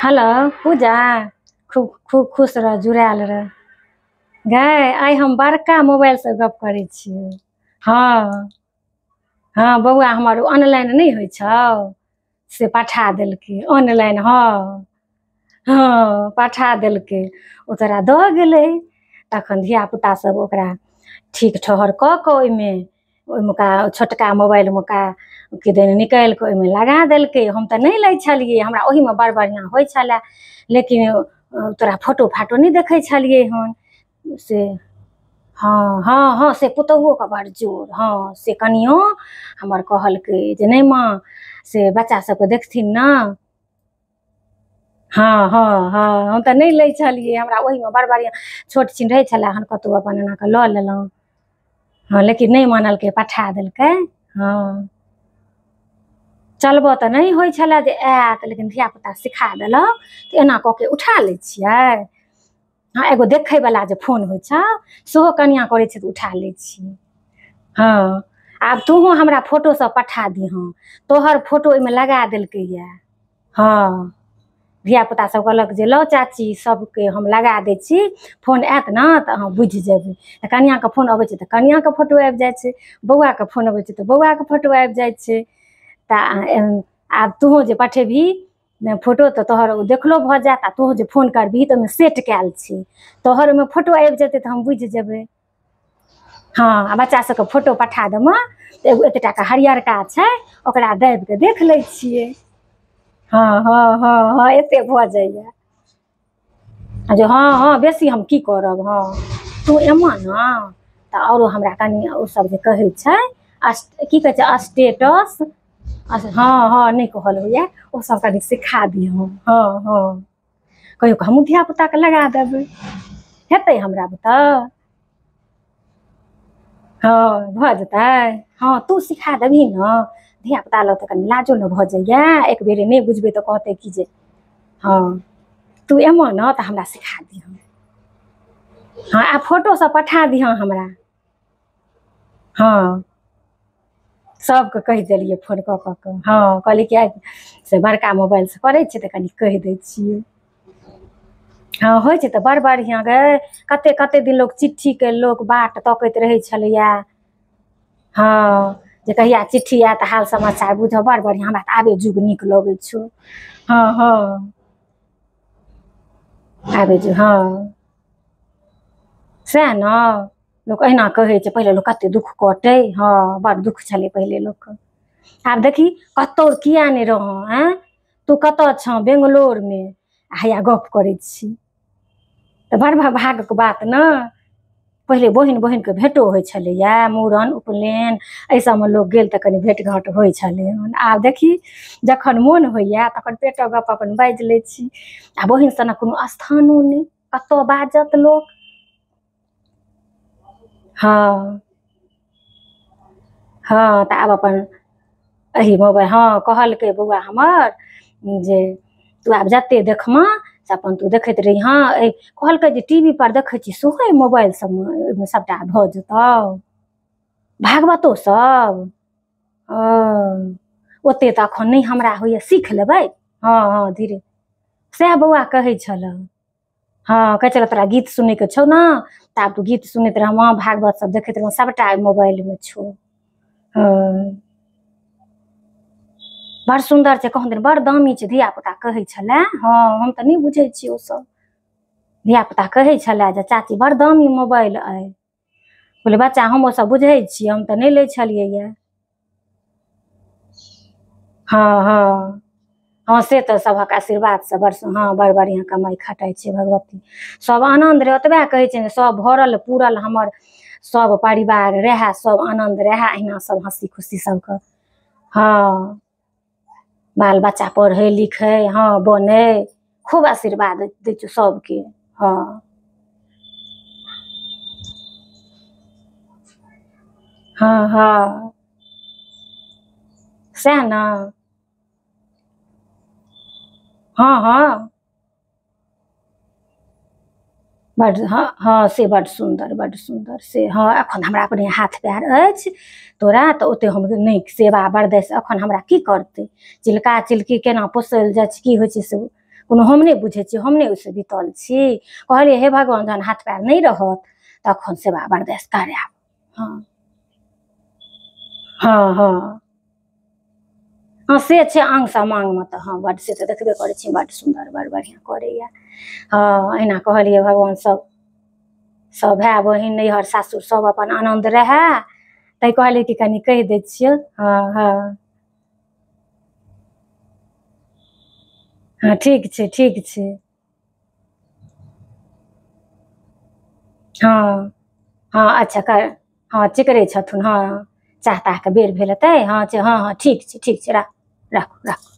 Hello पूजा। खूब खूब खुश रह, जुड़ायल रह। गै आइ हम बड़का मोबाइल से गप करै छियै। हाँ हाँ, बौआ हमर ऑनलाइन नहीं होइ छौ से पठा देलकै ऑनलाइन। हाँ हाँ, पठा देलकै। ओ तोरा दऽ गेलै। तखन धियापुता सब ओकरा ठीक ठहर कऽ कऽ ओहिमेका छोटका मोबाइलमेका किदन निकालि कऽ ओहिमे लगा देलकै। हम तऽ नहि लै छलियै, हमरा ओहिमे बड़ बढ़िआँ होइ छलए, लेकिन तोरा फोटो फाटो नहि देखै छलियै हन से। हाँ हाँ हाँ, से पुतहुओके बड़ जोर। हाँ से कनियो हमर कहलकै जे नहि माँ से बच्चा सबके देखथिन ने। हाँ हाँ हाँ, हम तऽ नहि लै छलियै, हमरा ओहिमे बड़ बढ़िआँ छोट छिन रहै छलए हन, कतहु अपन एना कऽ लऽ लेलहुँ। हाँ लेकिन नहि मानलकै, पठा देलकै। हाँ चलबऽ तऽ नहीं होइ छलए जे आयत, लेकिन धियापुता सिखा देलक तऽ एना कऽ के उठा लै छियै। हाँ एगो देखैवला जे फोन होइ छै सेहो कनिआँ करै छै तऽ उठा लै छियै। हाँ आब तूहूँ हमरा फोटो सब पठा दिहँ, तोहर फोटो ओहिमे लगा देलकै यए। हाँ धियापुता सब कहलक जे लो चाची सबके हम लगा दै छी, फोन आयत ने तऽ अहाँ बुझि जेबै। तऽ कनिआँके फोन अबै छै तऽ कनिआँके फोटो आबि जाइ छै, बौआके फोन अबै छै तऽ बौआके फोटो आबि जाइ छै। तऽ आब तूहूँ जे पठेबही फोटो तऽ तोहर देखलो भऽ जायत, आ तोहूँ जे फोन करबिही तऽ ओहिमे सेट कयल छै, तोहर ओहिमे फोटो आबि जेतै तऽ हम बुझि जेबै। हाँ आ बच्चा सबके फोटो पठा देबऽ तऽ एगो एतेटाके हरियरका छै ओकरा दाबि कऽ देख लै छियै। हाँ हाँ हाँ हाँ, एते भऽ जाइए जे हाँ हाँ बेसी हम की करब। हाँ तू एमऽ ने तऽ आओरो हमरा कनि ओसब जे कहै छै की कहै छै स्टेटस। हाँ हाँ नहि कहल होइए, ओसब कनि सिखा दिहँ। हाँ हाँ कहियो कऽ हमहूँ धियापुताके लगा देबै, हेतै हमरा बुते। हाँ भऽ जेतै। हाँ तू सिखा देबही ने, धियापुता लग तऽ कनि लाजो ने भऽ जाइए, एक बेरे नहि बुझबै तऽ कहतै कि जे हाँ तू एमऽ ने तऽ हमरा सिखा दिहँ। हाँ आ फोटो सब पठा दिहँ हमरा। हाँ सबके कहि देलियै फोन कऽ कऽ कऽ। हाँ कहलियै कि आइ से बड़का मोबाइलसँ करै छियै तऽ कनि कहि दै छियै। हाँ होइ छै तऽ बड़ बढ़िआँ गै। कतेक कतेक दिन लोक चिट्ठीके लोक बाट तकैत रहै छलैए। हाँ जे कहिया चिट्ठी आयत हाल समाचार बुझब, बड़ बढ़िआँ, हमरा तऽ आबे जुग नीक लगै छौ। हाँ हाँ आबे जुग हाँ सएह ने, लोक अहिना कहै छै, पहिले लोक कतेक दुःख कटै। हाँ बड़ दुःख छलै पहिले लोकके। आब देखी कतहु किएक नहि रहऽ, आँय तू कतऽ छऽ बेंगलोरमे आ हैया गप करै छी, तऽ बड़ भागके बात ने। पहिले बहिन बहिनके भेँटो होइ छलैए, मूड़न उपनयन एहि सबमे लोक गेल तऽ कनि भेँट घाँट होइ छलै हन। आब देखी जखन मोन होइए तखन पेटक गप अपन बाजि लै छी, आ बहिन सनक कोनो स्थानो नहि, कतऽ बाजत लोक। हाँ हाँ तऽ आब अपन एही मोबाइल। हाँ कहलकै बौआ हमर जे तू आब जतेक देखमऽ से अपन तू देखैत रही। हाँ कहलकै जे टी वी पर देखै छी सेहो अइ मोबाइल सबमे, ओहिमे सबटा भऽ जेतौ भागवतो सब। ओ ओतेक तऽ एखन नहि हमरा होइए, सीख लेबै। हाँ हाँ धीरे सएह बौआ कहै छलऽ। हाँ कहै छलै तोरा गीत सुनैके छौ ने, तऽ आब तू गीत सुनैत रहबऽ, भागवत सब देखैत रहबऽ, सबटा ओइ मोबाइलमे छौ। हाँ बड़ सुन्दर छै, कहूँ दिन बड़ दामी छै, धियापुता कहै छलै। हाँ हम तऽ नहि बुझै छियै ओसब, धियापुता कहै छलै जे चाची बड़ दामी मोबाइल अइ। कहलियै बच्चा हम ओसब बुझै छियै, हम तऽ नहि लै छलियै यऽ। हाँ हाँ हाँ से तऽ सभक आशीर्वादसँ बड़ हाँ बड़ बढ़िआँ कमाइ खटाइ छै भगवती। सब आनन्द रहै, ओतबे कहै छै ने सब भरल पूरल हमर सब परिवार रहै, सब आनन्द रहै, अहिना सब हँसी खुशी सबके। हाँ बाल बच्चा पढ़ै लिखै, हाँ बनै, खूब आशीर्वाद दै छियौ सबके। हाँ हाँ हाँ सएह ने। हाँ हाँ बड्ड हाँ हाँ से बड्ड सुन्दर बड्ड सुन्दर से। हाँ एखन हमरा अपने हाथ पैर अछि, तोरा तऽ ओतेक हम नहि सेवा बरदाइ एखन हमरा की करतै, चिल्का चिल्की केना पोसल जाइ छै की होइ छै से कोनो हम नहि बुझै छी, हम नहि ओहिसँ बितल छी। कहलियै हे भगवान जहन हाथ पैर नहि रहत तखन सेवा बरदाश्त करायब। हाँ हाँ हाँ हाँ से छै आंग समांगमे तऽ हाँ बड्ड से तऽ देखबे करै छी बड्ड सुन्दर बड़ बढ़िआँ करैए। हाँ अहिना कहलियै भगवान सब भाय बहिन नैहर सासुर सब अपन आनन्द रहए, ताहि कहलियै कि कनि कहि दै छियै। हाँ हाँ हाँ ठीक छै ठीक छै। हाँ हाँ अच्छा हाँ चिकरै छथुन। हाँ चाह ताहके बेर भेल हेतै। हाँ हाँ हाँ ठीक छै राखू राखू।